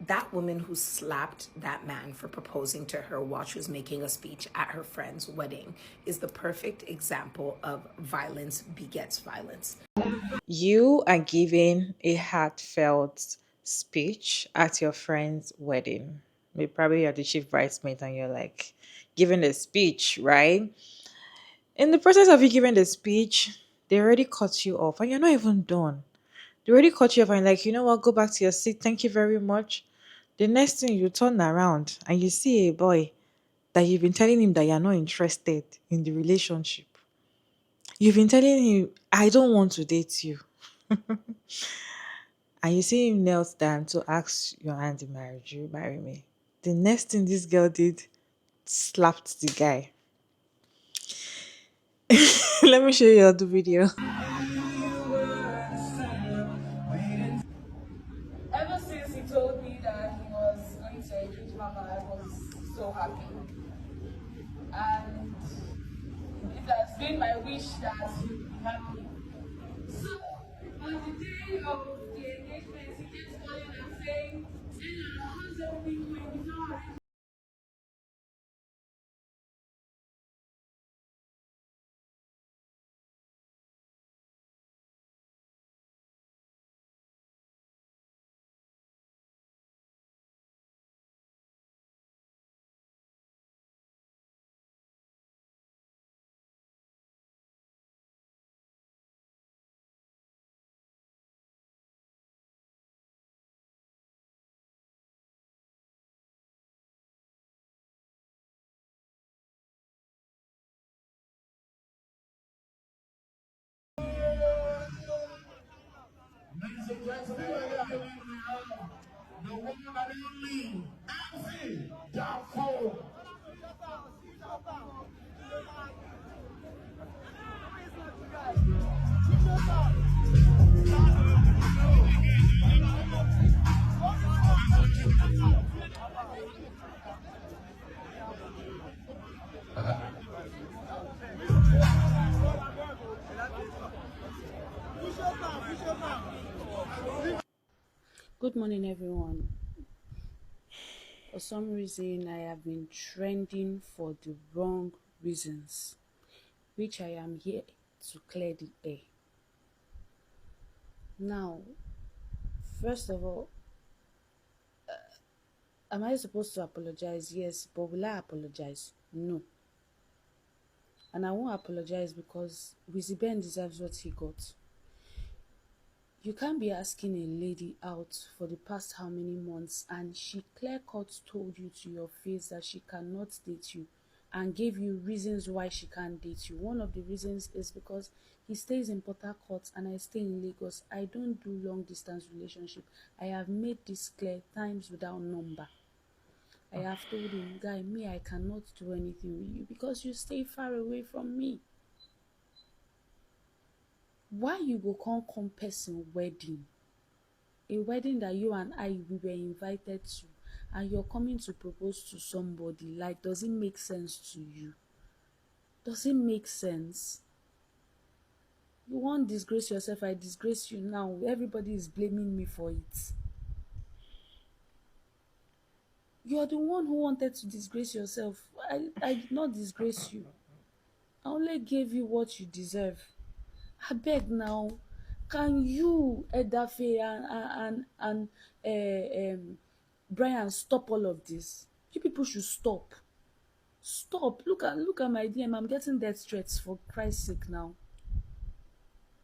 that woman who slapped that man for proposing to her while she was making a speech at her friend's wedding is the perfect example of violence begets violence. You are giving a heartfelt speech at your friend's wedding. Maybe probably you're the chief bridesmaid and you're like giving a speech, right? In the process of you giving the speech, they already cut you off and you're not even done. They already cut you off and like, you know what, go back to your seat. Thank you very much. The next thing you turn around and you see a boy that you've been telling him that you're not interested in the relationship. You've been telling him, I don't want to date you. And you see him knelt down to ask your hand in marriage, you marry me. The next thing this girl did, slapped the guy. Let me show you the video. Ever since he told me that he was going to engage Mama, I was so happy. And it has been my wish that he would be happy. So, on the day of the engagement, he kept calling and saying, Ella, how's everything going? You've not already. Ladies and gentlemen, the one and only MC Jafo. Good morning, everyone. For some reason, I have been trending for the wrong reasons, which I am here to clear the air. Now, first of all, am I supposed to apologize? Yes, but will I apologize? No. And I won't apologize because Wizzy Ben deserves what he got. You can't be asking a lady out for the past how many months and she clear cut told you to your face that she cannot date you and gave you reasons why she can't date you. One of the reasons is because he stays in Port Harcourt and I stay in Lagos. I don't do long distance relationship. I have made this clear times without number. I have told him, guy, me, I cannot do anything with you because you stay far away from me. Why you go come person wedding? A wedding that you and I we were invited to, and you're coming to propose to somebody. Like, does it make sense to you? Does it make sense? You won't disgrace yourself, I disgrace you now. Everybody is blaming me for it. You're the one who wanted to disgrace yourself. I did not disgrace you. I only gave you what you deserve. I beg now, can you, Edafe and Brian, stop all of this? You people should stop. Stop. Look at my DM. I'm getting death threats for Christ's sake now.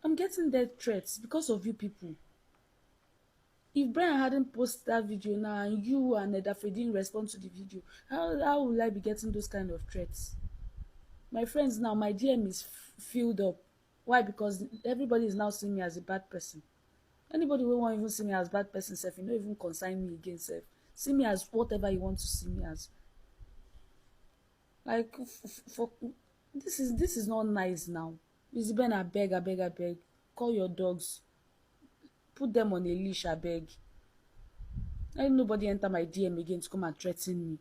I'm getting death threats because of you people. If Brian hadn't posted that video now and you and Edafe didn't respond to the video, how will I be getting those kind of threats? My friends now, my DM is filled up. Why? Because everybody is now seeing me as a bad person. Anybody wey wan even see me as bad person sef, e no even concern me again sef. See me as whatever you want to see me as. Like, for this is not nice now. Isabel, abeg, call your dogs, put them on a leash, abeg. Let nobody enter my DM again to come and threaten me.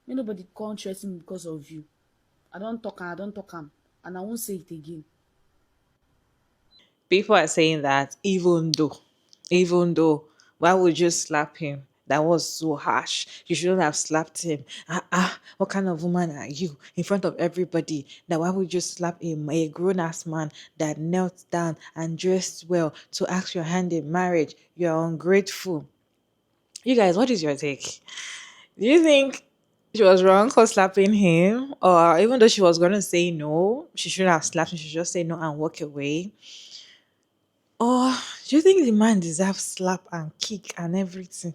Make nobody come threaten me because of you. I don talk am, and I won't say it again. People are saying that even though, why would you slap him? That was so harsh. You shouldn't have slapped him. What kind of woman are you in front of everybody? That why would you slap a grown ass man that knelt down and dressed well to ask your hand in marriage? You're ungrateful. You guys, what is your take? Do you think she was wrong for slapping him? Or even though she was going to say no, she shouldn't have slapped him, she should just say no and walk away? Or do you think the man deserves slap and kick and everything?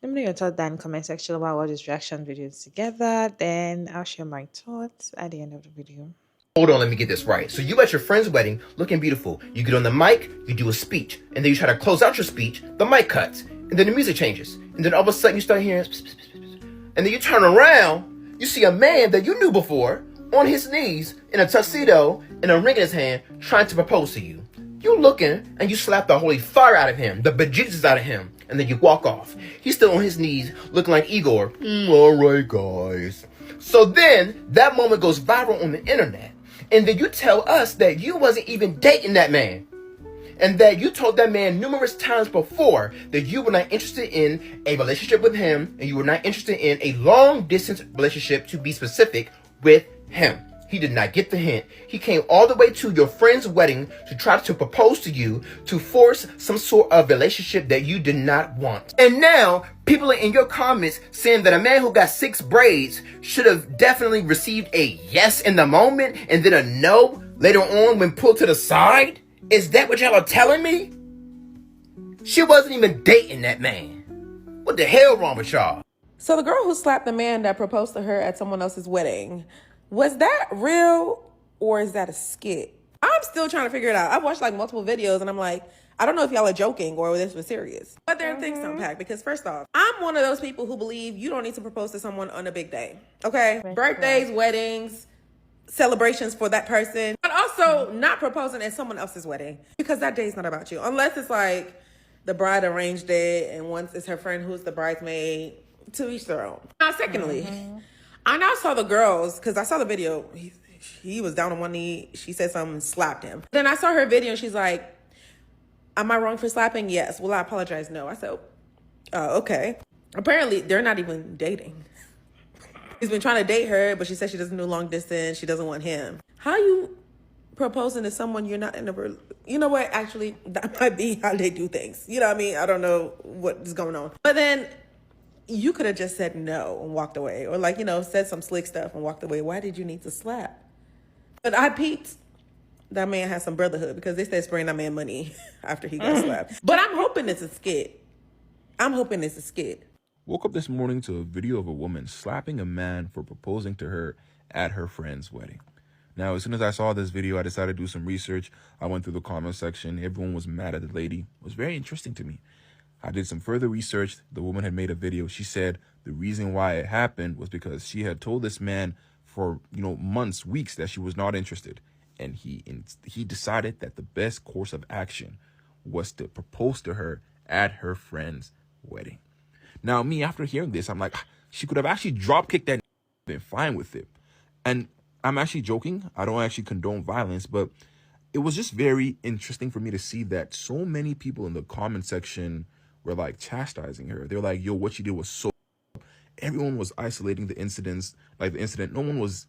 Let me know your thoughts down in the comment section about what this reaction video is together. Then I'll share my thoughts at the end of the video. Hold on, let me get this right. So you at your friend's wedding, looking beautiful. You get on the mic, you do a speech, and then you try to close out your speech, the mic cuts, and then the music changes. And then all of a sudden you start hearing, and then you turn around, you see a man that you knew before on his knees in a tuxedo and a ring in his hand trying to propose to you. You looking and you slap the holy fire out of him, the bejesus out of him, and then you walk off. He's still on his knees looking like Igor. All right, guys. So then that moment goes viral on the internet. And then you tell us that you wasn't even dating that man. And that you told that man numerous times before that you were not interested in a relationship with him. And you were not interested in a long distance relationship, to be specific, with him. He did not get the hint. He came all the way to your friend's wedding to try to propose to you, to force some sort of relationship that you did not want. And now, people are in your comments saying that a man who got 6 braids should have definitely received a yes in the moment and then a no later on when pulled to the side? Is that what y'all are telling me? She wasn't even dating that man. What the hell wrong with y'all? So the girl who slapped the man that proposed to her at someone else's wedding, was that real or is that a skit? I'm still trying to figure it out. I've watched like multiple videos and I'm like, I don't know if y'all are joking or this was serious. But there are things to unpack because first off, I'm one of those people who believe you don't need to propose to someone on a big day. Okay? Birthdays, weddings, celebrations for that person, but also not proposing at someone else's wedding because that day is not about you. Unless it's like the bride arranged it and once it's her friend who's the bridesmaid, to each their own. Now, secondly, I now saw the girls, because I saw the video, he was down on one knee, she said something, slapped him. Then I saw her video and she's like, am I wrong for slapping? Yes. Will I apologize? No. I said, okay. Apparently, they're not even dating. He's been trying to date her, but she said she doesn't do long distance, she doesn't want him. How you proposing to someone you're not in a, you know what, actually, that might be how they do things. You know what I mean? I don't know what is going on. But then, you could have just said no and walked away, or like, you know, said some slick stuff and walked away. Why did you need to slap? But I peeped that man has some brotherhood because they said spraying that man money after he got slapped. But I'm hoping it's a skit. Woke up this morning to a video of a woman slapping a man for proposing to her at her friend's wedding. Now, as soon as I saw this video, I decided to do some research. I went through the comment section. Everyone was mad at the lady. It was very interesting to me. I did some further research. The woman had made a video. She said the reason why it happened was because she had told this man for, months, weeks that she was not interested. And he decided that the best course of action was to propose to her at her friend's wedding. Now, me, after hearing this, I'm like, she could have actually drop-kicked that been fine with it. And I'm actually joking. I don't actually condone violence, but it was just very interesting for me to see that so many people in the comment section were like chastising her. They're like, yo, what she did was so. Everyone was isolating the incidents, like the incident. No one was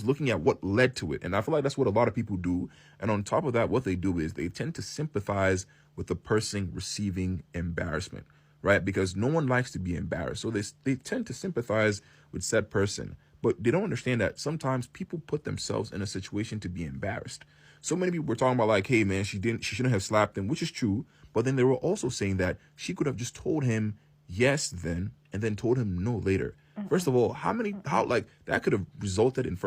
looking at what led to it. And I feel like that's what a lot of people do. And on top of that, what they do is they tend to sympathize with the person receiving embarrassment, right? Because no one likes to be embarrassed. So they tend to sympathize with said person. But they don't understand that sometimes people put themselves in a situation to be embarrassed. So many people were talking about like, hey, man, she shouldn't have slapped him, which is true. But then they were also saying that she could have just told him yes then and then told him no later. First of all, how that could have resulted in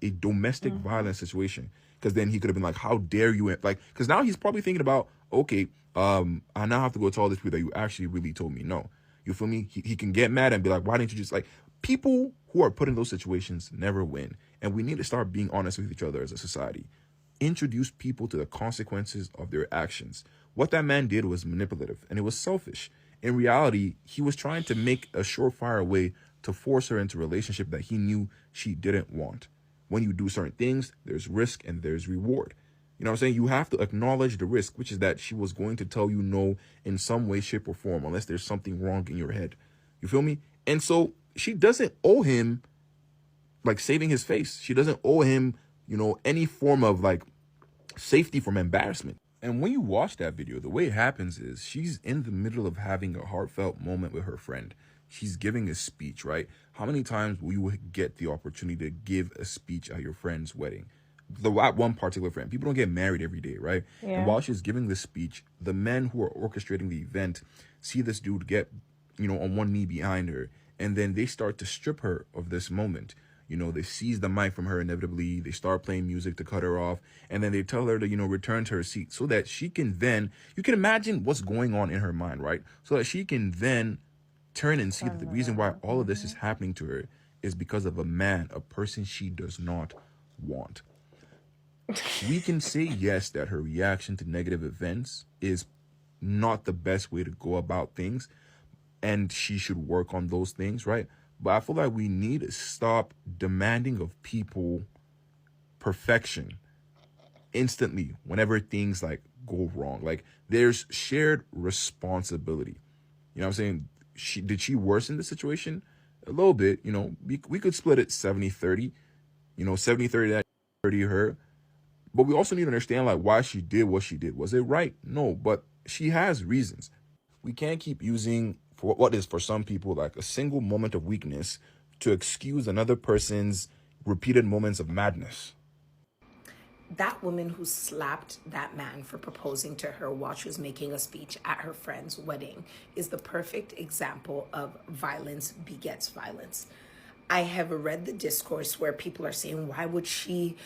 a domestic violence situation. Because then he could have been like, how dare you? Like, because now he's probably thinking about, okay, I now have to go tell all these people that you actually really told me no. You feel me? He can get mad and be like, why didn't you just like, people who are put in those situations never win. And we need to start being honest with each other as a society. Introduce people to the consequences of their actions. What that man did was manipulative and it was selfish. In reality, he was trying to make a surefire way to force her into a relationship that he knew she didn't want. When you do certain things, there's risk and there's reward. You know what I'm saying? You have to acknowledge the risk, which is that she was going to tell you no in some way, shape, or form, unless there's something wrong in your head. You feel me? And so she doesn't owe him like saving his face. She doesn't owe him, any form of like safety from embarrassment. And when you watch that video, the way it happens is she's in the middle of having a heartfelt moment with her friend. She's giving a speech, right? How many times will you get the opportunity to give a speech at your friend's wedding? One particular friend. People don't get married every day, right? Yeah. And while she's giving this speech, the men who are orchestrating the event see this dude get, on one knee behind her, and then they start to strip her of this moment. They seize the mic from her inevitably. They start playing music to cut her off. And then they tell her to, return to her seat so that she can then, you can imagine what's going on in her mind, right? So that she can then turn and see that the reason why all of this is happening to her is because of a man, a person she does not want. We can say, yes, that her reaction to negative events is not the best way to go about things, and she should work on those things, right? But I feel like we need to stop demanding of people perfection instantly whenever things like go wrong. Like, there's shared responsibility. You know what I'm saying? Did she worsen the situation? A little bit, we could split it 70-30, 70-30 that, 30 her. But we also need to understand like why she did what she did. Was it right? No, but she has reasons. We can't keep using for what is for some people like a single moment of weakness to excuse another person's repeated moments of madness. That woman who slapped that man for proposing to her while she was making a speech at her friend's wedding is the perfect example of violence begets violence. I have read the discourse where people are saying, why would she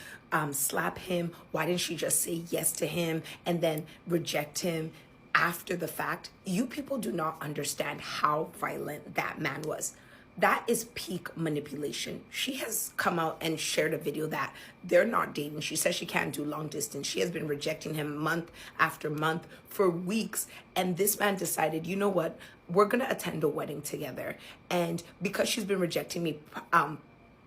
slap him? Why didn't she just say yes to him and then reject him after the fact? You people do not understand how violent that man was. That is peak manipulation. She has come out and shared a video that they're not dating. She says she can't do long distance. She has been rejecting him month after month for weeks. And this man decided, you know what? We're going to attend a wedding together. And because she's been rejecting me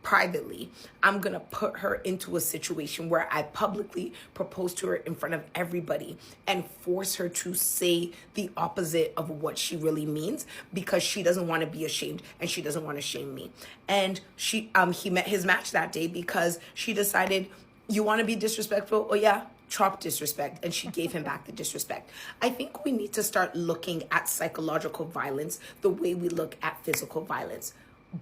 privately, I'm going to put her into a situation where I publicly propose to her in front of everybody and force her to say the opposite of what she really means because she doesn't want to be ashamed and she doesn't want to shame me. And he met his match that day because she decided, you want to be disrespectful? Oh yeah, chop disrespect. And she gave him back the disrespect. I think we need to start looking at psychological violence the way we look at physical violence.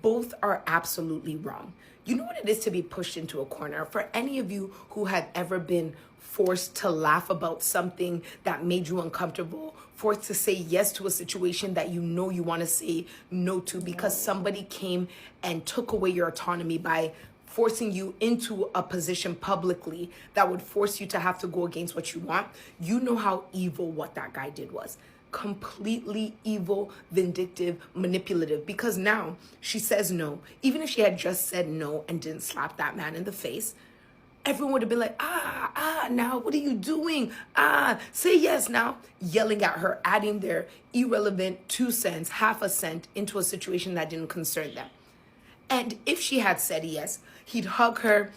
Both are absolutely wrong. You know what it is to be pushed into a corner? For any of you who had ever been forced to laugh about something that made you uncomfortable, forced to say yes to a situation that you know you want to say no to because somebody came and took away your autonomy by forcing you into a position publicly that would force you to have to go against what you want, you know how evil what that guy did was. Completely evil, vindictive, manipulative, because now she says no. Even if she had just said no and didn't slap that man in the face, everyone would have been like, now what are you doing? Say yes now. Yelling at her, adding their irrelevant 2 cents, half a cent into a situation that didn't concern them. And if she had said yes, he'd hug her.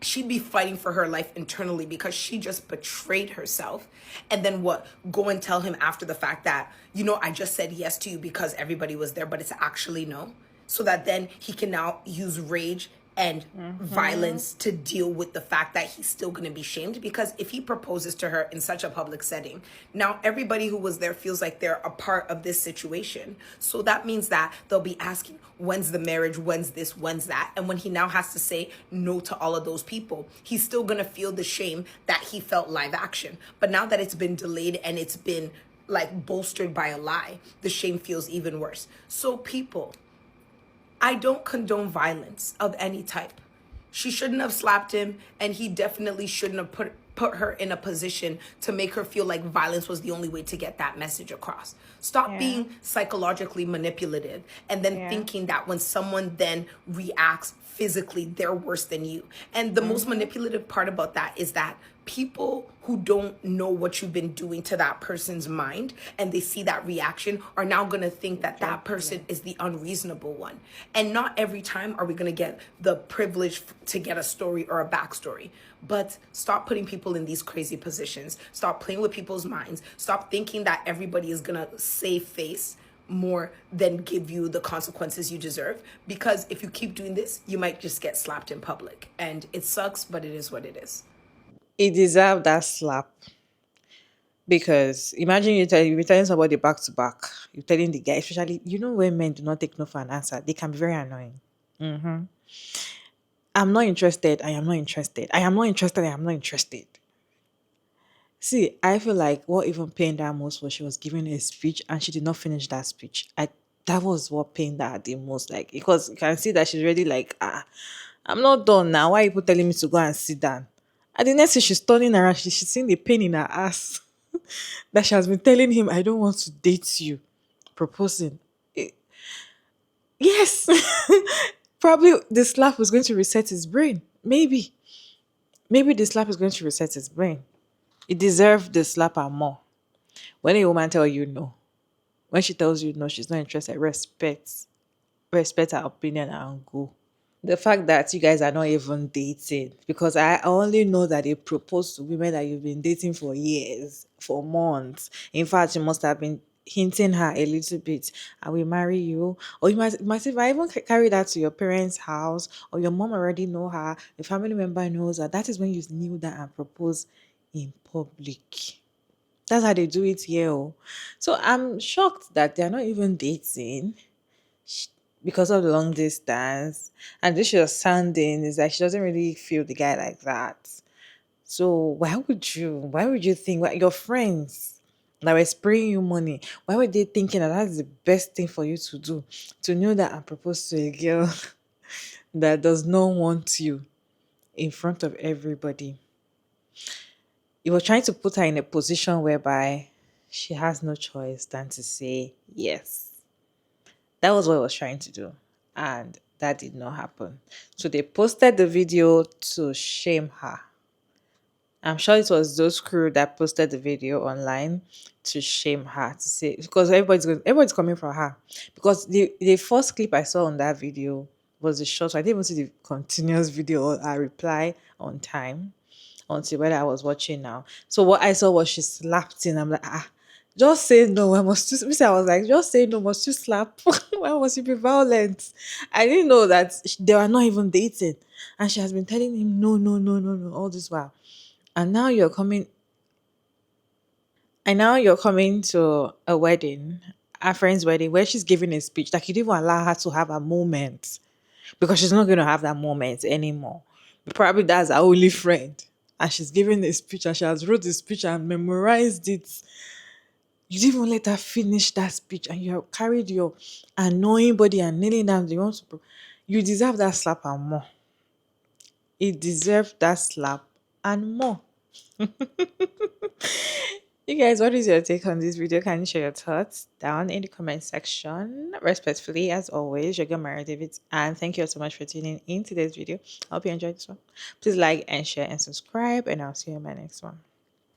She'd be fighting for her life internally because she just betrayed herself. And then what? Go and tell him after the fact that, I just said yes to you because everybody was there, but it's actually no. So that then he can now use rage and violence to deal with the fact that he's still going to be shamed. Because if he proposes to her in such a public setting, now everybody who was there feels like they're a part of this situation. So that means that they'll be asking, when's the marriage? When's this? When's that? And when he now has to say no to all of those people, he's still going to feel the shame that he felt live action. But now that it's been delayed and it's been like bolstered by a lie, the shame feels even worse. So people, I don't condone violence of any type. She shouldn't have slapped him, and he definitely shouldn't have put her in a position to make her feel like violence was the only way to get that message across. Stop being psychologically manipulative and then thinking that when someone then reacts physically, they're worse than you. And the most manipulative part about that is that people who don't know what you've been doing to that person's mind and they see that reaction are now going to think that that person is the unreasonable one. And not every time are we going to get the privilege to get a story or a backstory. But stop putting people in these crazy positions. Stop playing with people's minds. Stop thinking that everybody is going to save face more than give you the consequences you deserve. Because if you keep doing this, you might just get slapped in public. And it sucks, but it is what it is. He deserved that slap. Because imagine you be telling somebody back to back, you're telling the guy, especially, when men do not take no for an answer, they can be very annoying. I'm not interested. I am not interested. I am not interested. I am not interested. See, I feel like what even pained her most was she was giving a speech and she did not finish that speech. That was what pained her the most. Like, because you can see that she's already like, I'm not done now. Why are you telling me to go and sit down? And the next thing she's turning around, she's seeing the pain in her ass that she has been telling him, I don't want to date you, proposing. Yes. Probably the slap was going to reset his brain. Maybe. Maybe the slap is going to reset his brain. He deserved the slap and more. When a woman tells you no, when she tells you no, she's not interested, respect her opinion and go. The fact that you guys are not even dating, because I only know that they propose to women that you've been dating for years, for months. In fact, you must have been hinting her a little bit, I will marry you. Or you might even carry that to your parents' house, or your mom already know her, the family member knows her. That is when you kneel down and propose in public. That's how they do it here. Oh. So I'm shocked that they're not even dating because of the long distance. And this she was sounding is like she doesn't really feel the guy like that. So why would you think your friends that were spraying you money, why were they thinking that that's the best thing for you to do? To know that and propose to a girl that does not want you in front of everybody. You were trying to put her in a position whereby she has no choice than to say yes. That was what I was trying to do. And that did not happen. So they posted the video to shame her. I'm sure it was those crew that posted the video online to shame her, to say, because everybody's coming for her. Because the first clip I saw on that video was the short. So I didn't even see the continuous video or a reply on time until when I was watching now. So what I saw was she slapped him. I'm like, just say no. I must just. I was like, just say no. Must you slap? Why must you be violent? I didn't know that they were not even dating, and she has been telling him no, no, no, no, no all this while. And now you're coming. And now you're coming to a wedding, a friend's wedding, where she's giving a speech. Like you didn't even allow her to have a moment because she's not going to have that moment anymore. Probably that's her only friend. And she's giving a speech and she has wrote the speech and memorized it. You didn't even let her finish that speech and you have carried your annoying body and kneeling down. You deserve that slap and more. It deserved that slap and more. You guys, what is your take on this video? Can you share your thoughts down in the comment section? Respectfully, as always, your girl Mara David, and thank you so much for tuning in today's video. I hope you enjoyed this one. Please like and share and subscribe, and I'll see you in my next one.